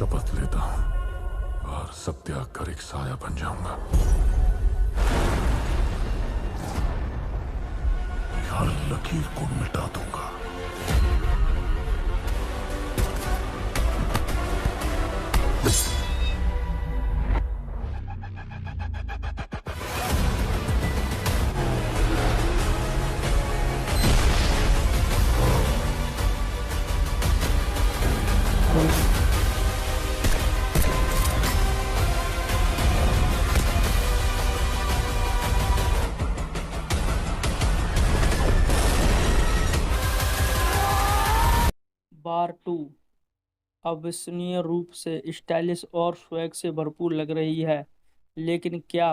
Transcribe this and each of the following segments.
शपथ लेता हूं और सब त्याग कर एक साया बन जाऊंगा। हर लकीर को मिटा दूंगा। बार टू अविश्वसनीय रूप से स्टाइलिश और स्वैग से भरपूर लग रही है। लेकिन क्या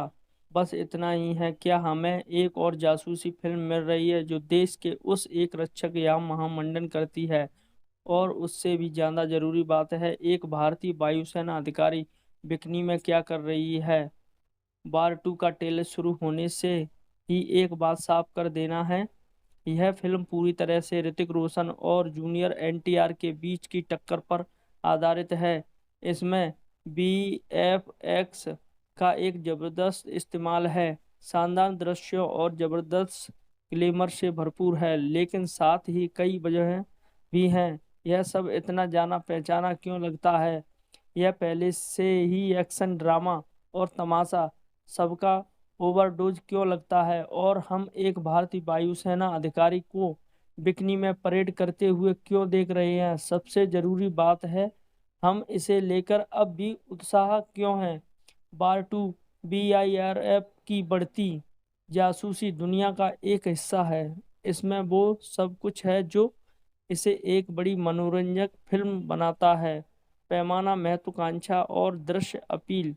बस इतना ही है? क्या हमें एक और जासूसी फिल्म मिल रही है जो देश के उस एक रक्षक या महामंडन करती है? और उससे भी ज्यादा जरूरी बात है, एक भारतीय वायुसेना अधिकारी बिकनी में क्या कर रही है? बार टू का ट्रेलर शुरू होने से ही एक बात साफ कर देना है, यह फिल्म पूरी तरह से ऋतिक रोशन और जूनियर एनटीआर के बीच की टक्कर पर आधारित है। इसमें वीएफएक्स का एक जबरदस्त इस्तेमाल है, शानदार दृश्यों और जबरदस्त ग्लैमर से भरपूर है, लेकिन साथ ही कई वजहें भी हैं। यह सब इतना जाना पहचाना क्यों लगता है? यह पहले से ही एक्शन ड्रामा और तमाशा सबका ओवरडोज क्यों लगता है? और हम एक भारतीय वायुसेना अधिकारी को बिकनी में परेड करते हुए क्यों देख रहे हैं? सबसे जरूरी बात है, हम इसे लेकर अब भी उत्साह क्यों है? बार टू बीआईआरएफ की बढ़ती जासूसी दुनिया का एक हिस्सा है। इसमें वो सब कुछ है जो इसे एक बड़ी मनोरंजक फिल्म बनाता है। पैमाना, महत्वाकांक्षा और दृश्य अपील।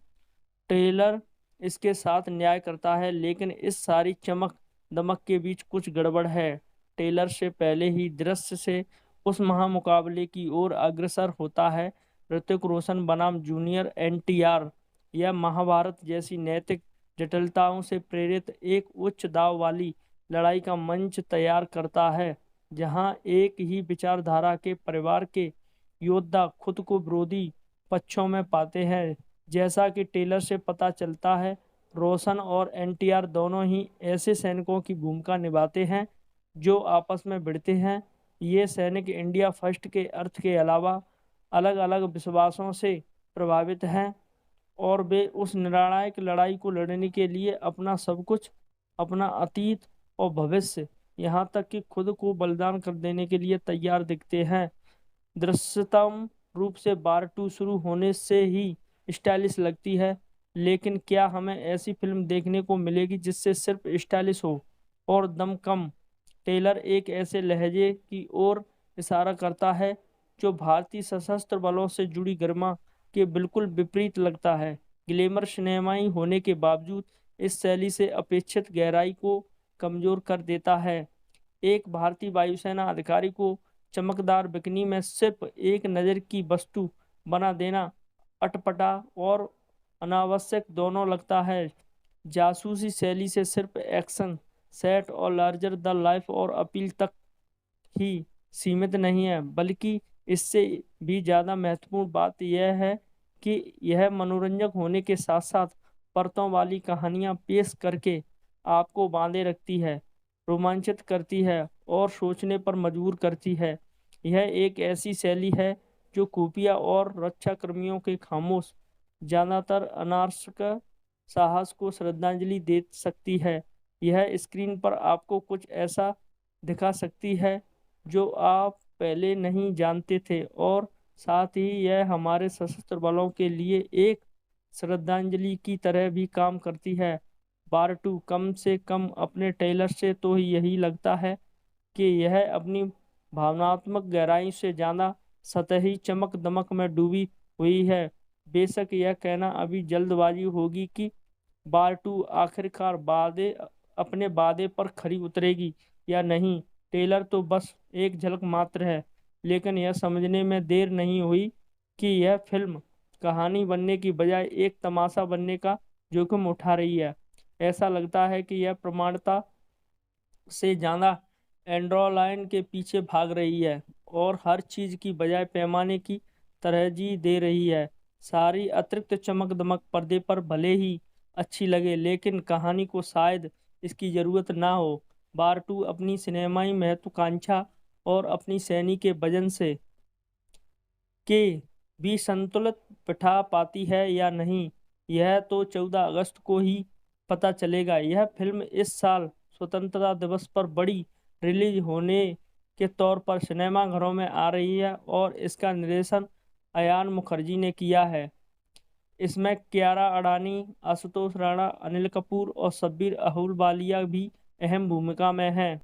ट्रेलर इसके साथ न्याय करता है, लेकिन इस सारी चमक दमक के बीच कुछ गड़बड़ है। ट्रेलर से पहले ही दृश्य से उस महामुकाबले की ओर अग्रसर होता है। ऋतिक रोशन बनाम जूनियर एनटीआर यह महाभारत जैसी नैतिक जटिलताओं से प्रेरित एक उच्च दाव वाली लड़ाई का मंच तैयार करता है, जहां एक ही विचारधारा के परिवार के योद्धा खुद को विरोधी पक्षों में पाते हैं। जैसा कि ट्रेलर से पता चलता है, रोशन और एनटीआर दोनों ही ऐसे सैनिकों की भूमिका निभाते हैं जो आपस में भिड़ते हैं। ये सैनिक इंडिया फर्स्ट के अर्थ के अलावा अलग अलग विश्वासों से प्रभावित हैं, और वे उस निर्णायक लड़ाई को लड़ने के लिए अपना सब कुछ, अपना अतीत और भविष्य, यहाँ तक कि खुद को बलिदान कर देने के लिए तैयार दिखते हैं। दृश्यतम रूप से बार टू शुरू होने से ही स्टाइलिश लगती है, लेकिन क्या हमें ऐसी फिल्म देखने को मिलेगी जिससे सिर्फ स्टाइलिश हो और दम कम? टेलर एक ऐसे लहजे की ओर इशारा करता है जो भारतीय सशस्त्र बलों से जुड़ी गरिमा के बिल्कुल विपरीत लगता है। ग्लैमर सिनेमाई होने के बावजूद इस शैली से अपेक्षित गहराई को कमजोर कर देता है। एक भारतीय वायुसेना अधिकारी को चमकदार बिकनी में सिर्फ एक नज़र की वस्तु बना देना अटपटा और अनावश्यक दोनों लगता है। जासूसी शैली से सिर्फ एक्शन सेट और लार्जर द लाइफ और अपील तक ही सीमित नहीं है, बल्कि इससे भी ज़्यादा महत्वपूर्ण बात यह है कि यह मनोरंजक होने के साथ साथ परतों वाली कहानियाँ पेश करके आपको बांधे रखती है, रोमांचित करती है और सोचने पर मजबूर करती है। यह एक ऐसी शैली है जो खुफिया और रक्षा कर्मियों के खामोश, ज्यादातर अनारक्षक साहस को श्रद्धांजलि दे सकती है। यह स्क्रीन पर आपको कुछ ऐसा दिखा सकती है जो आप पहले नहीं जानते थे, और साथ ही यह हमारे सशस्त्र बलों के लिए एक श्रद्धांजलि की तरह भी काम करती है। बार टू कम से कम अपने ट्रेलर से तो यही लगता है कि यह अपनी भावनात्मक गहराई से ज़्यादा सतही चमक दमक में डूबी हुई है। बेशक यह कहना अभी जल्दबाजी होगी कि बार टू आखिरकार अपने वादे पर खरी उतरेगी या नहीं। ट्रेलर तो बस एक झलक मात्र है, लेकिन यह समझने में देर नहीं हुई कि यह फिल्म कहानी बनने की बजाय एक तमाशा बनने का जोखिम उठा रही है। ऐसा लगता है कि यह प्रमाणता से ज़्यादा एंड्रोलाइन के पीछे भाग रही है और हर चीज़ की बजाय पैमाने की तरजीह दे रही है। सारी अतिरिक्त चमक-दमक पर्दे पर भले ही अच्छी लगे, लेकिन कहानी को शायद इसकी ज़रूरत ना हो। वार 2 अपनी सिनेमाई महत्वाकांक्षा और अपनी शैली के वजन से के भी संतुलित बिठा पाती है या नहीं, यह तो 14 अगस्त को ही पता चलेगा। यह फिल्म इस साल स्वतंत्रता दिवस पर बड़ी रिलीज होने के तौर पर सिनेमाघरों में आ रही है और इसका निर्देशन अयान मुखर्जी ने किया है। इसमें कियारा आडवाणी, आशुतोष राणा, अनिल कपूर और शब्बीर अहलूवालिया भी अहम भूमिका में हैं।